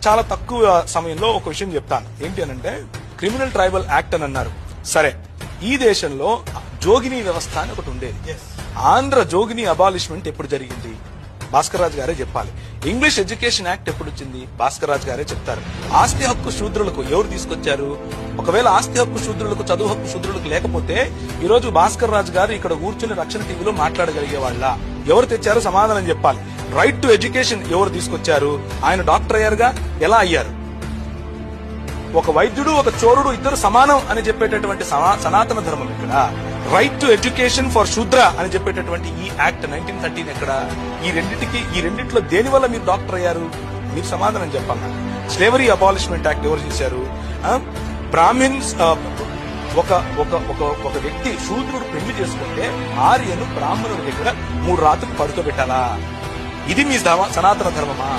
చాలా తక్కువ సమయంలో ఒక విషయం చెప్తాను. ఏంటి అనంటే క్రిమినల్ ట్రైబల్ యాక్ట్ అని అన్నారు. సరే, ఈ దేశంలో జోగిని వ్యవస్థ అని ఒకటి ఉండేది. ఆంధ్ర జోగిని అబాలిష్మెంట్ ఎప్పుడు జరిగింది? భాస్కర్ రాజు గారే చెప్పాలి. ఇంగ్లీష్ ఎడ్యుకేషన్ యాక్ట్ ఎప్పుడు వచ్చింది? భాస్కర్ రాజు గారే చెప్తారు. ఆస్తి హక్కు శూద్రులకు ఎవరు తీసుకొచ్చారు? ఒకవేళ ఆస్తి హక్కు శూద్రులకు, చదువు హక్కు శూద్రులకు లేకపోతే ఈ రోజు భాస్కర్ రాజు గారు ఇక్కడ కూర్చుని రక్షణ టీవీలో మాట్లాడగలిగే వాళ్ళ? ఎవరు తెచ్చారో సమాధానం చెప్పాలి. రైట్ టు ఎడ్యుకేషన్ ఎవరు తీసుకొచ్చారు? ఆయన డాక్టర్ అయ్యారుగా, ఎలా అయ్యారు? ఒక వైద్యుడు, ఒక చోరుడు ఇద్దరు సమానం అని చెప్పేటటువంటి సనాతన ధర్మం ఇక్కడ. రైట్ టు ఎడ్యుకేషన్ ఫర్ శూద్ర అని చెప్పేటటువంటి ఈ యాక్ట్ 1913 ఎక్కడ? ఈ రెండిట్లో దేని వల్ల మీరు డాక్టర్ అయ్యారు? మీరు సమాధానం చెప్పాలి. స్లేవరీ అబాలిష్మెంట్ యాక్ట్ ఎవరు చేశారు? బ్రాహ్మిన్స్ ఒక వ్యక్తి శూద్రుడు పెళ్లి చేసుకుంటే భార్యను బ్రాహ్మణుడి దగ్గర 3 రాత్రులు పడుకోబెట్టాలా? ఇది మీ సనాతన ధర్మమా?